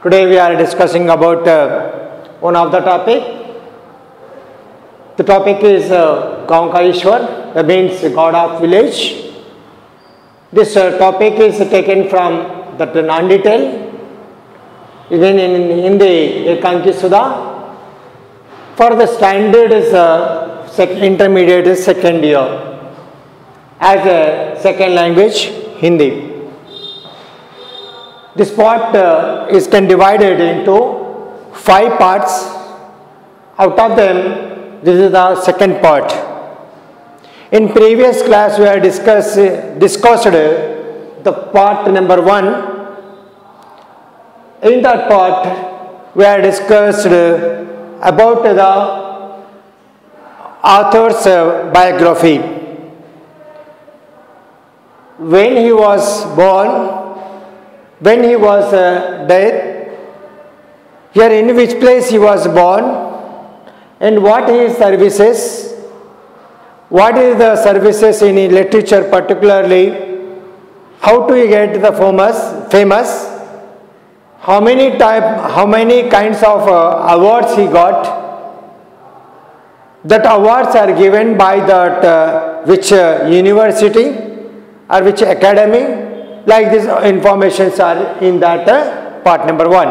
Today we are discussing about one of the topic. The topic is Gaon Ka Ishwar, that means God of village. This topic is taken from the non-detail, even in Hindi, Ekanki Sudha. For the standard is intermediate is second year as a second language Hindi. This part is divided into 5 parts. Out of them, this is the second part. In previous class, we have discussed the part number 1. In that part, we have discussed about the author's biography. When he was born, when he was dead, here in which place he was born, and what his services, what is the services in literature particularly, how to get the famous, how many kinds of awards he got, that awards are given by that which university or which academy. Like these informations are in that part number 1.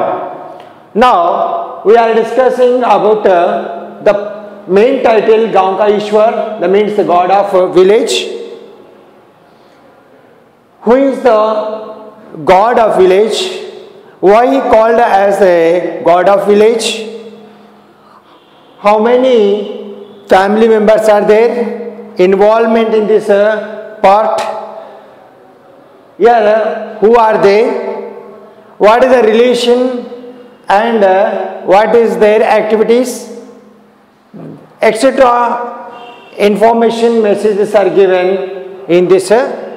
Now we are discussing about the main title Gaon Ka Ishwar, that means the God of village. Who is the God of village? Why he called as a God of village? How many family members are there? Involvement in this part. Here, who are they? What is the relation and what is their activities, etc. Information messages are given in this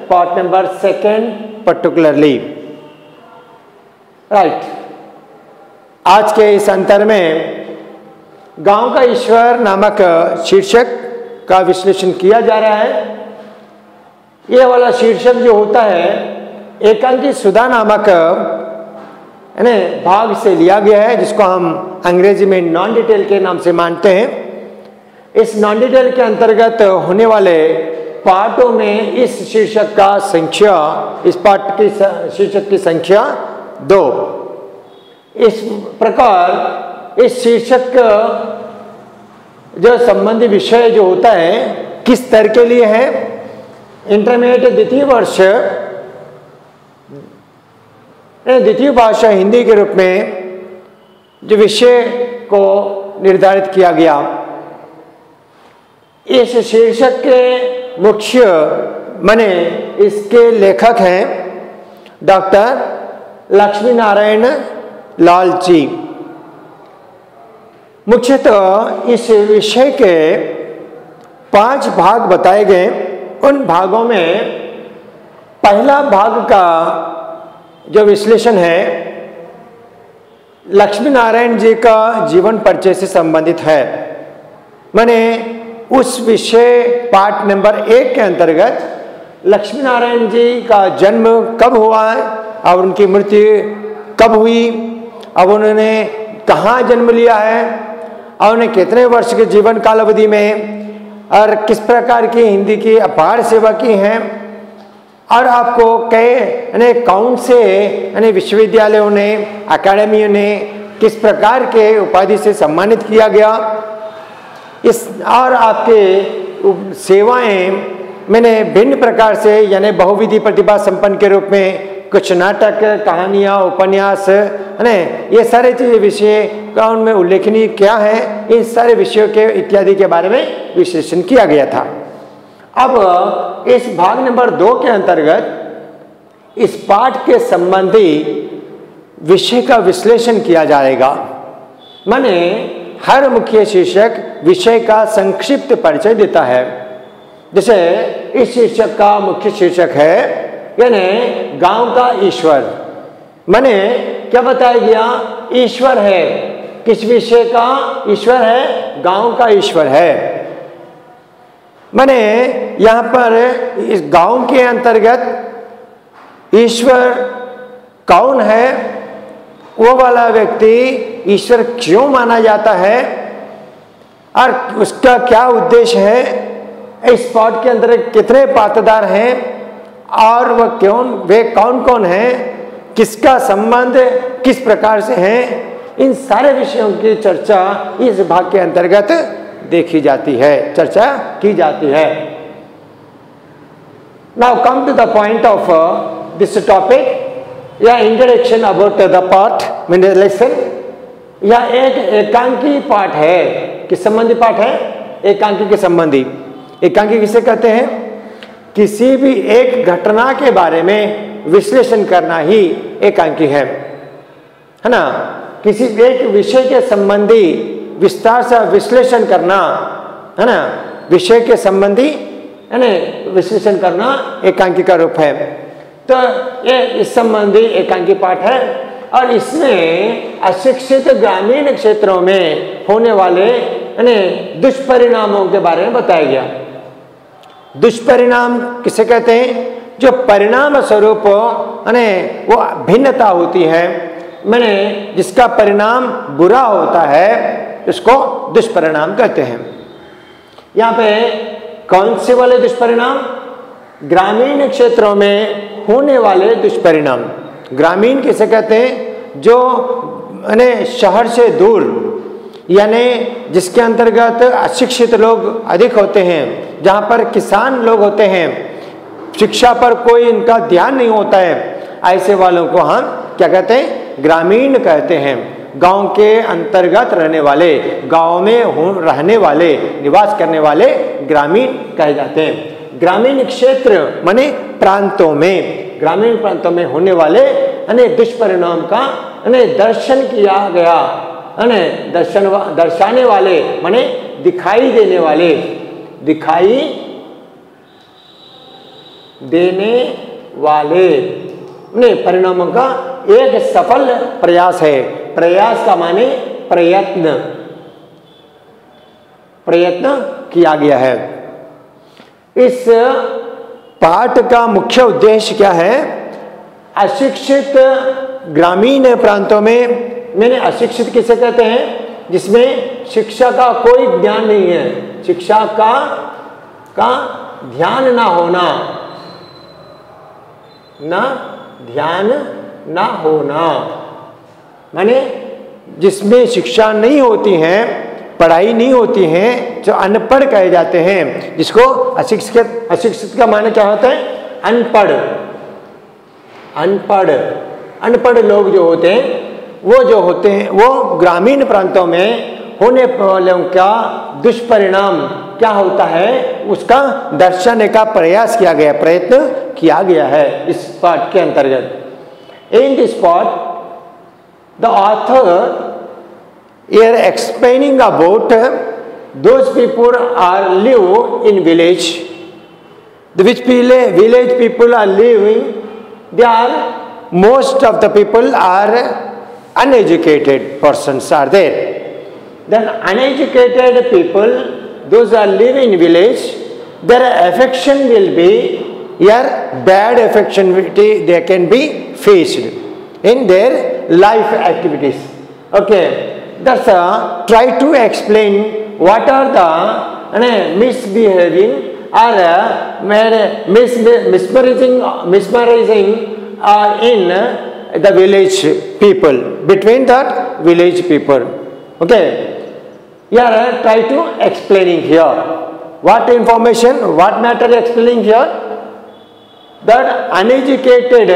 part number 2 particularly. Right. आज के इस अंतर में गांव का ईश्वर नामक शीर्षक का विश्लेषण किया जा रहा है. ये वाला शीर्षक जो होता है एकांकी सुधा नामक भाग से लिया गया है, जिसको हम अंग्रेजी में नॉन डिटेल के नाम से मानते हैं. इस नॉन डिटेल के अंतर्गत होने वाले पार्टों में इस शीर्षक का संख्या, इस पार्ट की शीर्षक की संख्या 2. इस प्रकार इस शीर्षक जो संबंधी विषय जो होता है किस तरह के लिए है, इंटरमीडिएट द्वितीय वर्ष द्वितीय भाषा हिंदी के रूप में जो विषय को निर्धारित किया गया. इस शीर्षक के मुख्य माने इसके लेखक हैं डॉक्टर लक्ष्मी नारायण लाल जी. मुख्यतः इस विषय के 5 भाग बताए गए. उन भागों में पहला भाग का जो विश्लेषण है लक्ष्मी नारायण जी का जीवन परिचय से संबंधित है. माने उस विषय पार्ट नंबर 1 के अंतर्गत लक्ष्मी नारायण जी का जन्म कब हुआ है और उनकी मृत्यु कब हुई, अब उन्होंने कहाँ जन्म लिया है और उन्हें कितने वर्ष के जीवन काल अवधि में और किस प्रकार की हिंदी की अपार सेवा की हैं, और आपको कौन से विश्वविद्यालयों ने, अकादमियों ने किस प्रकार के उपाधि से सम्मानित किया गया, इस और आपके सेवाएं मैंने भिन्न प्रकार से यानी बहुविधि प्रतिभा संपन्न के रूप में कुछ नाटक, कहानियाँ, उपन्यास ये सारे चीज़ें विषय का उनमें उल्लेखनीय क्या है, इन सारे विषयों के इत्यादि के बारे में विश्लेषण किया गया था. अब इस भाग नंबर 2 के अंतर्गत इस पाठ के संबंधी विषय का विश्लेषण किया जाएगा. माने हर मुख्य शीर्षक विषय का संक्षिप्त परिचय देता है. जैसे इस शीर्षक का मुख्य शीर्षक है यानी गांव का ईश्वर. माने क्या बताया गया, ईश्वर है. किस विषय का ईश्वर है? गांव का ईश्वर है. माने यहाँ पर इस गांव के अंतर्गत ईश्वर कौन है वो वाला व्यक्ति ईश्वर क्यों माना जाता है और उसका क्या उद्देश्य है, इस पाठ के अंदर कितने पात्रदार हैं और वे कौन कौन हैं, किसका संबंध किस प्रकार से है, इन सारे विषयों की चर्चा इस भाग के अंतर्गत देखी जाती है, चर्चा की जाती है। Now come to the point of this topic, या इंट्रोडक्शन अबाउट द पाठ मीन लेसन। यह एक एकांकी पाठ है, किस संबंधी पाठ है, एकांकी के संबंधी। एकांकी किसे कहते हैं, किसी भी एक घटना के बारे में विश्लेषण करना ही एकांकी है ना। किसी एक विषय के संबंधी विस्तार से विश्लेषण करना है ना, विषय के संबंधी है ना विश्लेषण करना एकांकी का रूप है। तो ये इस संबंधी एकांकी पाठ है और इसमें अशिक्षित ग्रामीण क्षेत्रों में होने वाले दुष्परिणामों के बारे में बताया गया। दुष्परिणाम किसे कहते हैं, जो परिणाम स्वरूप वो भिन्नता होती है, मैंने जिसका परिणाम बुरा होता है उसको दुष्परिणाम कहते हैं। यहाँ पे कौन से वाले दुष्परिणाम, ग्रामीण क्षेत्रों में होने वाले दुष्परिणाम। ग्रामीण किसे कहते हैं, जो शहर से दूर, यानी जिसके अंतर्गत अशिक्षित लोग अधिक होते हैं, जहाँ पर किसान लोग होते हैं, शिक्षा पर कोई इनका ध्यान नहीं होता है, ऐसे वालों को हम क्या कहते हैं, ग्रामीण कहते हैं। गांव के अंतर्गत रहने वाले, गांव में रहने वाले, निवास करने वाले ग्रामीण कहे जाते हैं। ग्रामीण क्षेत्र माने प्रांतों में, ग्रामीण प्रांतों में होने वाले दुष्परिणाम का दर्शन किया गया, दर्शाने वाले माने दिखाई देने वाले, दिखाई देने वाले परिणामों का एक सफल प्रयास है। प्रयास का माने प्रयत्न, प्रयत्न किया गया है। इस पाठ का मुख्य उद्देश्य क्या है, अशिक्षित ग्रामीण प्रांतों में, मैंने अशिक्षित किसे कहते हैं, जिसमें शिक्षा का कोई ज्ञान नहीं है, शिक्षा का ध्यान ना होना, ना ध्यान ना होना, माने जिसमें शिक्षा नहीं होती है, पढ़ाई नहीं होती है, जो अनपढ़ कहे जाते हैं, जिसको अशिक्षित, अशिक्षित का माने क्या होता है, अनपढ़। अनपढ़ अनपढ़ लोग जो होते हैं वो ग्रामीण प्रांतों में होने वालों का दुष्परिणाम क्या होता है, उसका दर्शाने का प्रयास किया गया, प्रयत्न किया गया है इस पाठ के अंतर्गत। इन दिस पाठ the author here explaining about those people are live in village, which village people are living, they are, most of the people are uneducated persons are there. Then uneducated people, those are live in village, their affection will be here, bad affection they can be faced in their life activities. Okay, that's try to explain what are the misbehaving or mesmerizing in the village people, between that village people. Okay, here try to explaining here what information, what matter explaining here, that uneducated,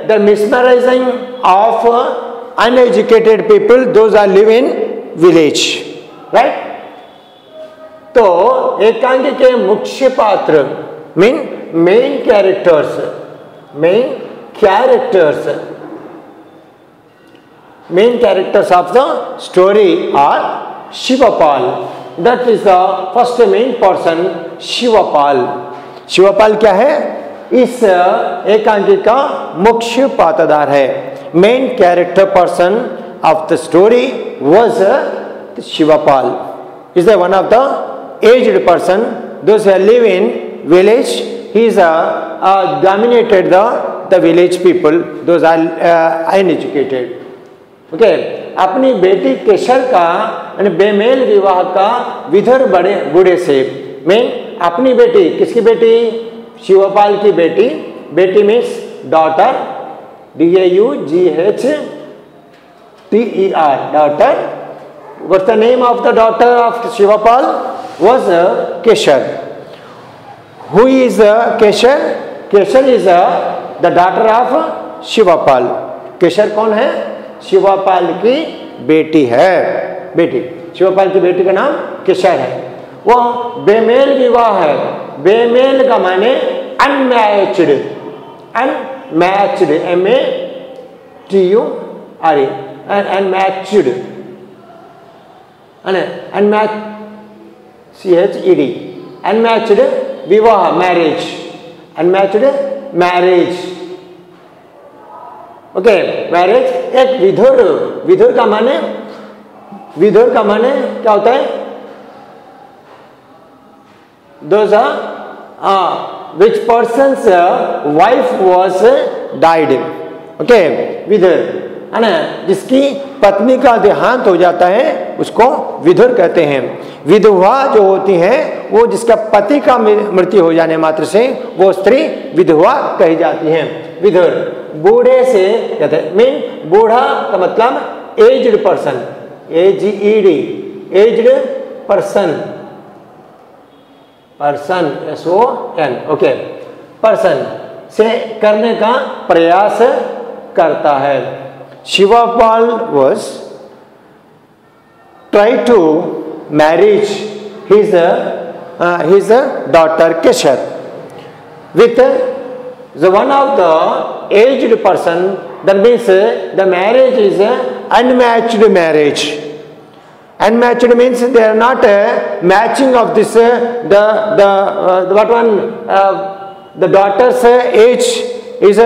the mesmerizing of uneducated people, those are live in village, right? तो एकांकी के मुख्य पात्र mean main characters, main characters of the story are Shivapal. That is the first main person, Shivapal. Shivpal क्या है, इस एकांकी का मुख्य पात्रधार है। Main character person of the story was Shivpal. Is the one of the aged person, those who live in village, he is dominated the village people, those are uneducated. Okay, अपनी बेटी केशर का बेमेल विवाह का विधुर बड़े बूढ़े से, मीन अपनी बेटी, किसकी बेटी? शिवपाल की बेटी, बेटी means daughter, DAUGHTER, daughter. What's the name of the daughter of Shivapal? Was Keshar. Who is Keshar? Keshar is the daughter of Shivapal. केशर कौन है? शिवपाल की बेटी है, बेटी, शिवपाल की बेटी का नाम केशर है। वो बेमेल विवाह है। बेमेल का माने unmatched, unmatched, MATURE, unmatched, unmatched, CHED, unmatched विवाह, marriage, unmatched marriage, okay, marriage. एक विधुर, विधुर का माने, विधुर का माने क्या होता है? Those are which person's wife was died, okay, विधुर है ना, जिसकी पत्नी का देहांत हो जाता है उसको विधुर कहते हैं। विधवा जो होती हैं वो जिसका पति का मृत्यु हो जाने मात्र से वो स्त्री विधवा कही जाती हैं। विधुर बूढ़े से कहते हैं, मीन बूढ़ा का मतलब aged person, AGED, aged person, person SON, okay, person से करने का प्रयास करता है। Shivpal was try to marriage his daughter Keshar with the one of the aged person. That means the marriage is unmatched marriage. Unmatched means they are not matching of this what one the daughter's age is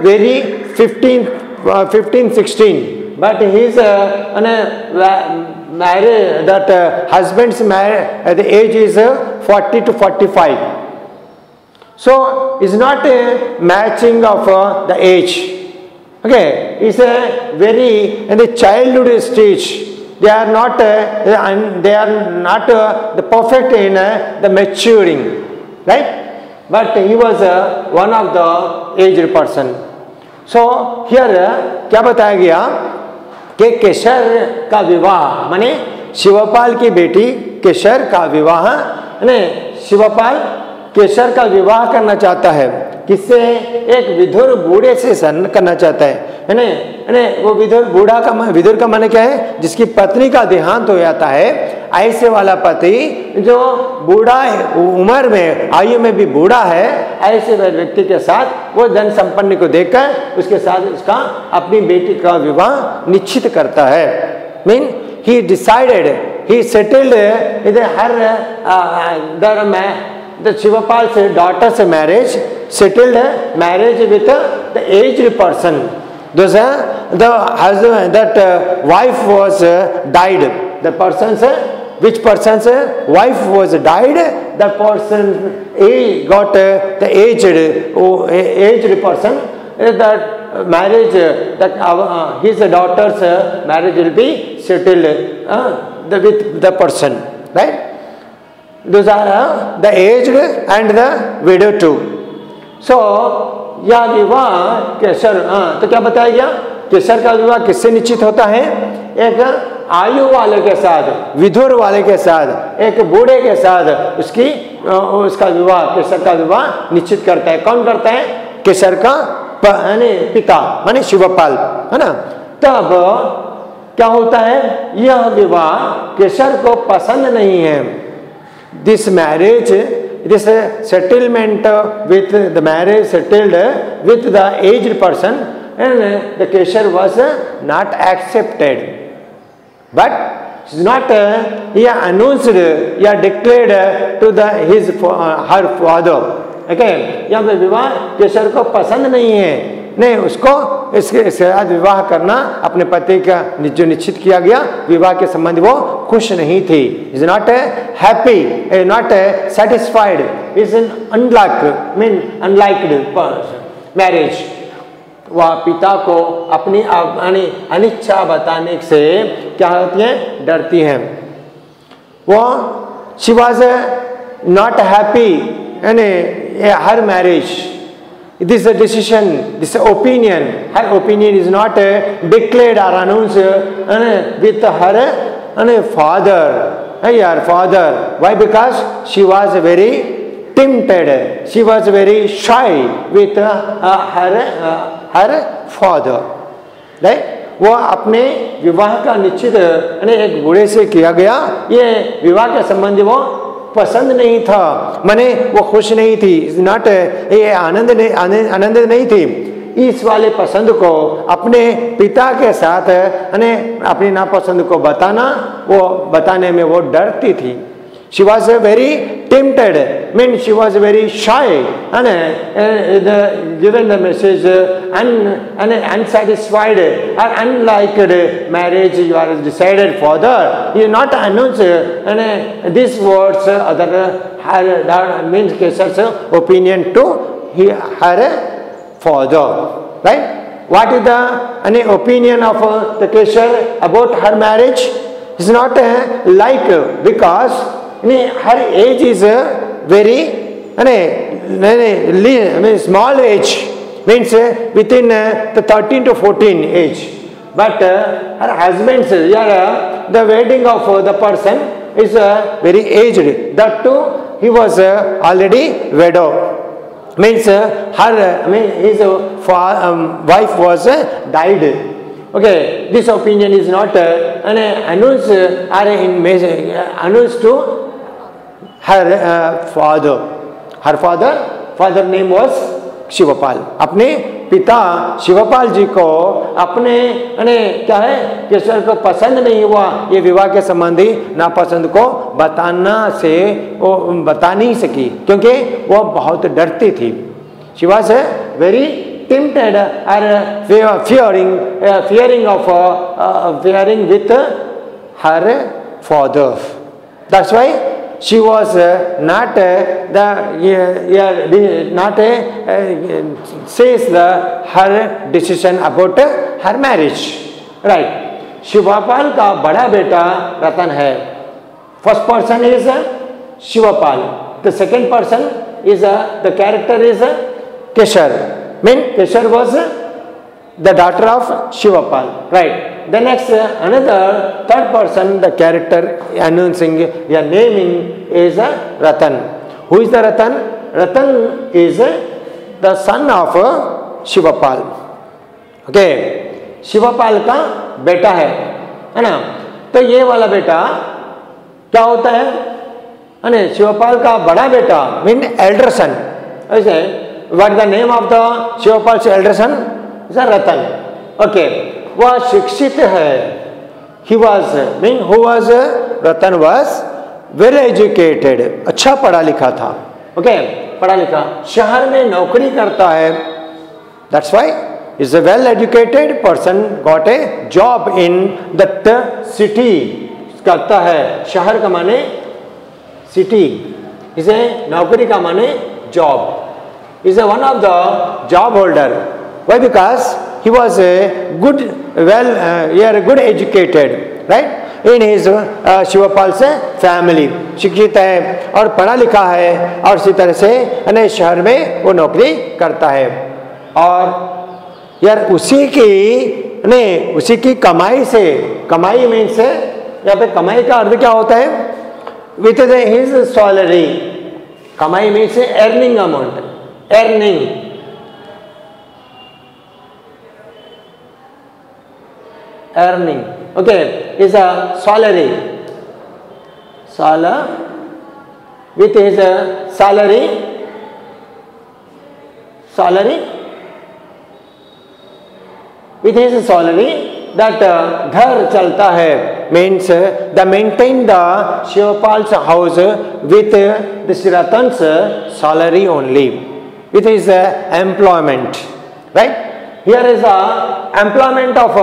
very 15-16, but his marriage, that husband's the age is 40 to 45. So it's not a matching of the age. Okay, it's a very in the childhood stage. They are not the perfect in the maturing, right? But he was one of the aged person. So here क्या बताया गया कि केशर का विवाह माने शिवपाल की बेटी केशर का विवाह, ने शिवपाल केशर का विवाह करना चाहता है। किससे? एक विधुर बूढ़े से करना चाहता है ना। वो विधुर बूढ़ा का, विधुर का माने क्या है? जिसकी पत्नी का देहांत हो जाता है। ऐसे वाला पति जो बूढ़ा उम्र में, आयु में भी बूढ़ा है, ऐसे व्यक्ति के साथ वो धन संपन्न को देखकर उसके साथ उसका अपनी बेटी का विवाह निश्चित करता है। Mean he decided, he settled the Shivapal's daughter's marriage, settled marriage with the aged person. Those the husband, that wife was died. The person's, which person's wife was died, the person got the aged person. That marriage, that his daughter's marriage will be settled with the person, right? Those are the aged and the widow too. So यह विवाह केशर, तो क्या बताया गया? केशर का विवाह किससे निश्चित होता है? एक आयु वाले के साथ, विधुर वाले के साथ, एक बूढ़े के साथ उसका विवाह, केशर का विवाह निश्चित करता है। कौन करता है? केशर का पिता माने शिवपाल, है ना। तब क्या होता है? यह विवाह केशर को पसंद नहीं है। This marriage, this settlement with the marriage settled with the aged person, and the Keshar was not accepted. But is not he announced, he declared to her father. Okay, यहाँ पे विवाह केशर को पसंद नहीं है, नहीं उसको इसके साथ विवाह करना अपने पति का जो निश्चित किया गया विवाह के संबंध वो खुश नहीं थी। Is not happy, not satisfied, is an unliked marriage. वह पिता को अपनी अनिच्छा बताने से क्या होती है, डरती हैं। वो she was not happy in her marriage. This is a decision, this is opinion. Her opinion is not declared or announced with her father. Her father. Why? Because she was very timid. She was very shy with her father. Right? वो अपने विवाह का निश्चित एक बूढ़े से किया गया। ये विवाह के संबंधी वो पसंद नहीं था, माने वो खुश नहीं थी, नॉट ये आनंद नहीं थी। इस वाले पसंद को अपने पिता के साथ अपनी नापसंद को बताने में वो डरती थी। She was very timid, means she was very shy, and given the message unsatisfied or unliked marriage you are decided further. You not announce these words her means Keshar's opinion to her father, right? What is the opinion of the Keshar about her marriage? It's not like because her age is very small age, means within the 13 to 14 age. But her husband's the wedding of the person is very aged. That too he was already widow. Means his wife was died. Okay, this opinion is not announced to her father. Her father name was Shivpal. अपने पिता शिवपाल जी को अपने क्या है केशर को पसंद नहीं हुआ, ये विवाह के संबंधी नापसंद को वो बता नहीं सकी, क्योंकि वो बहुत डरती थी। She was very timid or fearing with her father. That's why she was not says her decision about her marriage, right? Shivpal का बड़ा बेटा रतन है। First person is Shivapal. The second person is the character is Keshar. Mean Keshar was the daughter of Shivapal, right? The next another third person, the character announcing या naming is Ratan. Who is the Ratan? Ratan is the son of Shivapal. Okay, Shivapal का बेटा है ना? तो ये वाला बेटा क्या होता है? शिवपाल का बड़ा बेटा मीन एल्डर सन। ऐसे what the name of the Shivpal से elder son is Ratan. Okay, वह शिक्षित है। He was mean who was Ratan was very educated, अच्छा पढ़ा लिखा था। ओके, पढ़ा लिखा, शहर में नौकरी करता है। That's why is a well educated person got a job in that city। करता है, शहर का माने सिटी, इसे नौकरी का माने job. Is one of the job holder. Why? Because he was a good, good educated, right? In his Shivpal से फैमिली शिक्षित है और पढ़ा लिखा है, और इसी तरह से शहर में वो नौकरी करता है। और यार उसी की कमाई से, कमाई मीन्स यहाँ पे कमाई का अर्थ क्या होता है? विथ हिज सैलरी, कमाई means earning amount, earning okay is a salary, with his salary with his salary that घर चलता है, means the maintain the Shivapal's house with this Ratan's salary only, with his employment, right? Here is a employment of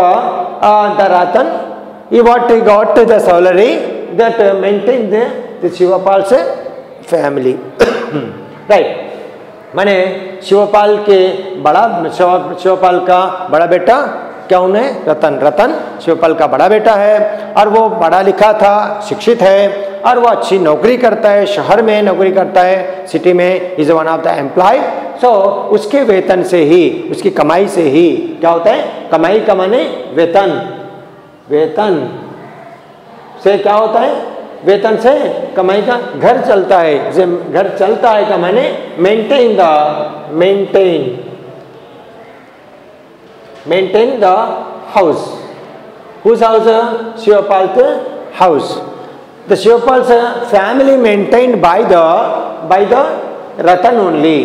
the Ratan. He got the salary that maintained the Shivapal's family, right? माने शिवपाल का बड़ा बेटा कौन है? रतन। रतन शिवपाल का बड़ा बेटा है और वो पढ़ा लिखा था, शिक्षित है और वो अच्छी नौकरी करता है, शहर में नौकरी करता है, सिटी में is one of the employ. So उसके वेतन से ही, उसकी कमाई से ही क्या होता है? कमाई का माने वेतन। वेतन से क्या होता है? वेतन से कमाई का घर चलता है। घर चलता है का माने maintain the house. Whose house? Shivapal's house. The Shivapal's family maintained by the Ratan only.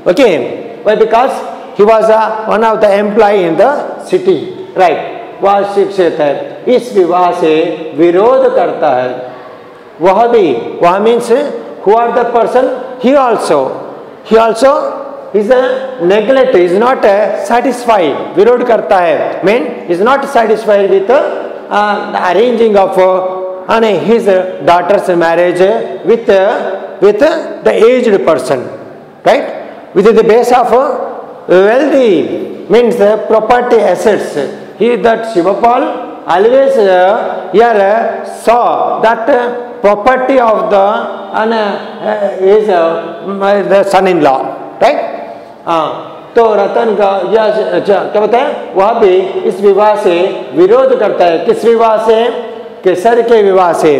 Okay. Why? Because he was one of the employee in the city. Right. वह शिक्षित है। इस विवाह से विरोध करता है। वह भी, वह means who are the person? He also is a neglect, is not satisfied. विरोध करता है, mean is not satisfied with the arranging of his daughter's marriage with the aged person, right? With the base of wealthy, means property assets. That Shivapal always saw that property of the the son-in-law, right? तो रतन का यह क्या बताया? वह भी इस विवाह से विरोध करता है। किस विवाह से? केसर के विवाह से,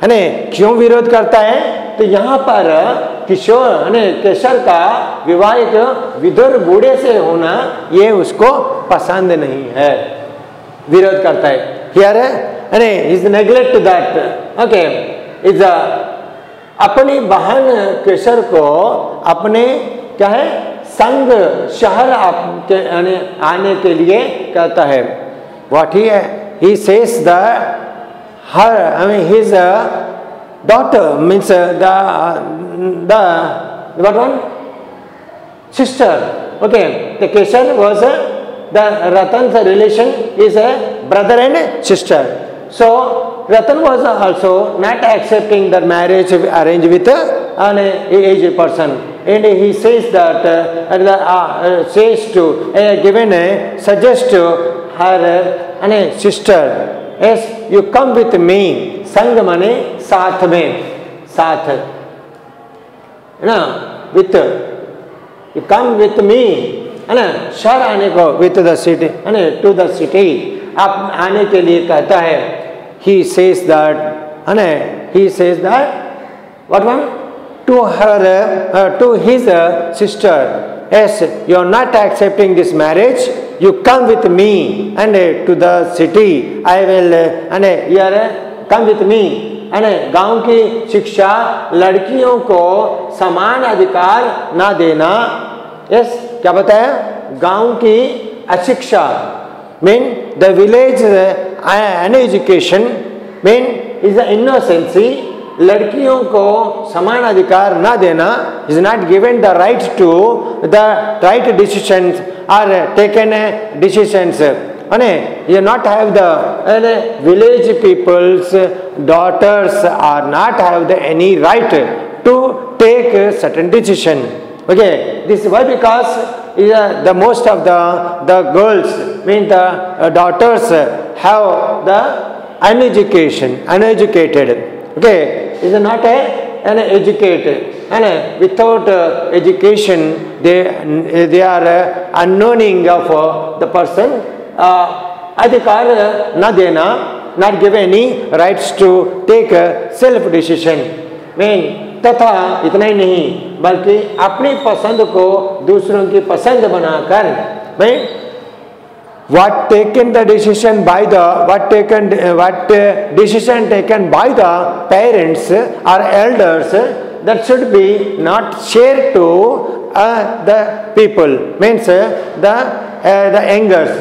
है ना? क्यों विरोध करता है? तो यहाँ पर केसर का विवाह एक विदुर बूढ़े से होना ये उसको पसंद नहीं है, विरोध करता है। Here is neglect that, okay, is अपनी बहन केसर को अपने क्या है संग शहर आने के लिए कहता है। What he says the her his daughter means the what one sister, okay, the Kesar was the Ratan's relation is a brother and sister. So Ratan was also not accepting the marriage arranged with an aged person, and he says that suggest to her sister, yes, you come with me. संग माने साथ में, साथ है ना, with, you come with me, है ना, शहर आने को, विथ द सिटी, है ना, टू द सिटी, आप आने के लिए कहता है। ही सेज दैट, है ना, he says that what one to her, to his sister, yes, you are not accepting this marriage, you come with me and to the city, I will and here come with me, and गांव की शिक्षा लड़कियों को समान अधिकार ना देना, yes, क्या बताया? गांव की अशिक्षा, mean the village uneducation, mean is the innocency, लड़कियों को समान अधिकार ना देना, is not given the right to the right decisions or taken decisions, and you not have the village people's daughters are not have the any right to take certain decision. Okay, this is why, because the most of the girls, mean the daughters have the uneducated, okay, is not an educated, and without education they are unknowing of the person, अधिकार न देना, not give any rights to take self decision, mean तथा इतना ही नहीं बल्कि अपनी पसंद को दूसरों की पसंद बनाकर, mean what decision taken by the parents or elders, that should be not shared to the people, means the youngers,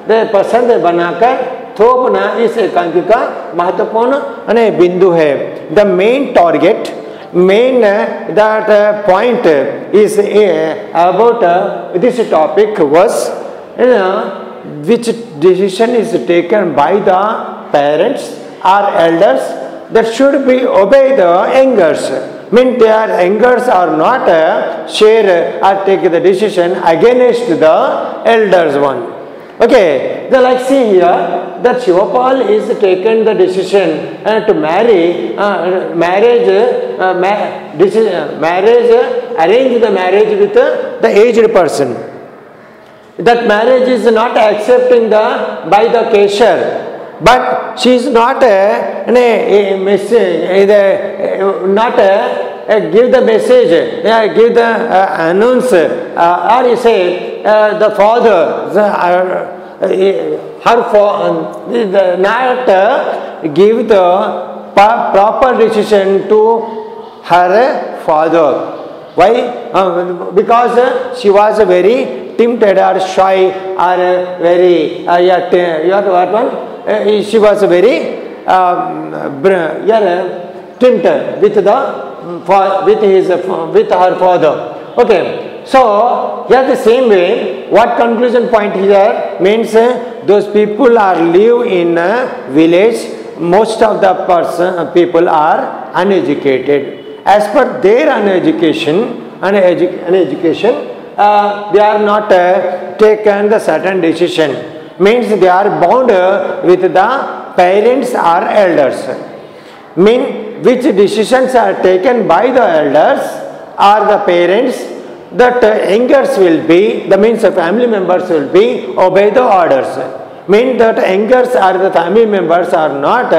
the पसंद बनाकर थोपना इस एकांकी का महत्वपूर्ण बिंदु है। The main target, main that point is about this topic was which decision is taken by the parents or elders that should be obey the youngers, mean their youngers are not share or take the decision against the elders one. Okay, the like see here that Shivapal is taken the decision to marry, arrange the marriage with the aged person. That marriage is not accepting by the Kesher. But she is not give the message, give the announce, or you say the father, not give the proper decision to her father. Why? Because she was very timid or shy or very what one? She was very timid with her father. Okay, so here the same way, what conclusion point here means those people are live in a village. Most of the people are uneducated. As per their uneducation, they are not taken the certain decision. Means they are bound with the parents or elders. Mean which decisions are taken by the elders or the parents, that youngers will be, the means of family members will be obey the orders. Mean that youngers or the family members are not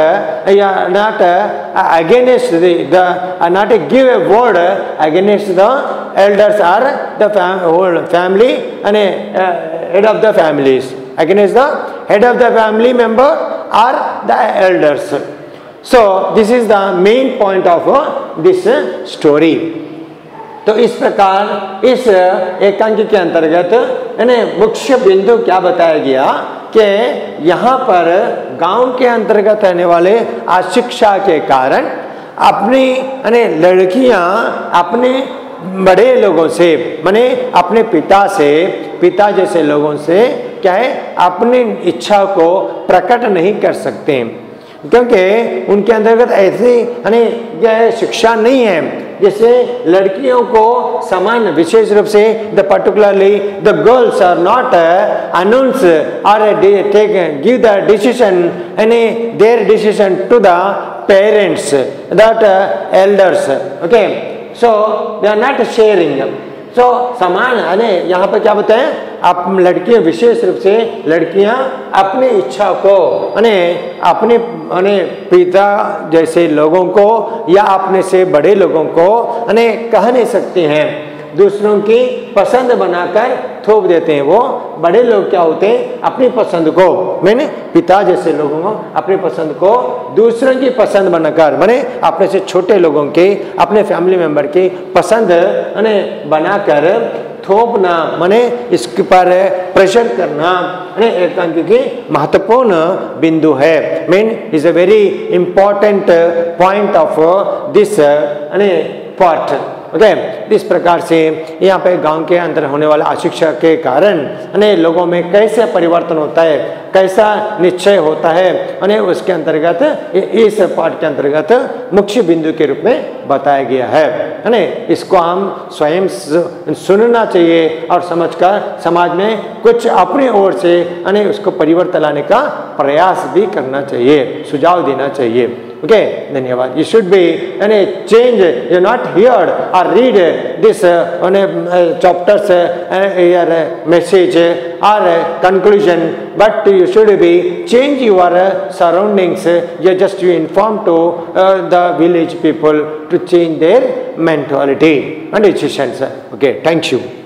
against not give a word against the elders or the family and head of the families, against the head of the family member or the elders. So this is the main point of this story. तो इस प्रकार इस एकांकी के अंतर्गत मुख्य बिंदु क्या बताया गया कि यहाँ पर गांव के अंतर्गत रहने वाले अशिक्षा के कारण अपनी लड़कियां अपने बड़े लोगों से माने अपने पिता जैसे लोगों से क्या है अपनी इच्छा को प्रकट नहीं कर सकते, क्योंकि उनके अंतर्गत ऐसी शिक्षा नहीं है जैसे लड़कियों को समान विशेष रूप से the particularly the girls are not announce और give the decision their decision to the parents that elders. Okay, so they are not sharing. So समान यहाँ पर क्या बताएं, आप लड़कियां विशेष रूप से लड़कियां अपनी इच्छा को अपने पिता जैसे लोगों को या अपने से बड़े लोगों को कह नहीं सकते हैं, दूसरों की पसंद बनाकर थोप देते हैं. वो बड़े लोग क्या होते हैं, अपनी पसंद को मैंने पिता जैसे लोगों को अपनी पसंद को दूसरों की पसंद बनाकर अपने से छोटे लोगों के अपने फैमिली मेंबर की पसंद बनाकर थोपना इसके पर प्रेशर करना एकांकी की महत्वपूर्ण बिंदु है. Main is a very important point of this part. Okay, इस प्रकार से यहाँ पे गांव के अंदर होने वाला अशिक्षा के कारण लोगों में कैसे परिवर्तन होता है, कैसा निश्चय होता है उसके अंतर्गत इस पाठ के अंतर्गत मुख्य बिंदु के रूप में बताया गया है. इसको हम स्वयं सुनना चाहिए और समझकर समाज में कुछ अपनी ओर से उसको परिवर्तन लाने का प्रयास भी करना चाहिए, सुझाव देना चाहिए. Okay, धन्यवाद. You should be change. You not heard or read this chapters message or conclusion, but you should be change your surroundings. You inform to the village people to change their mentality and decisions. Okay, thank you.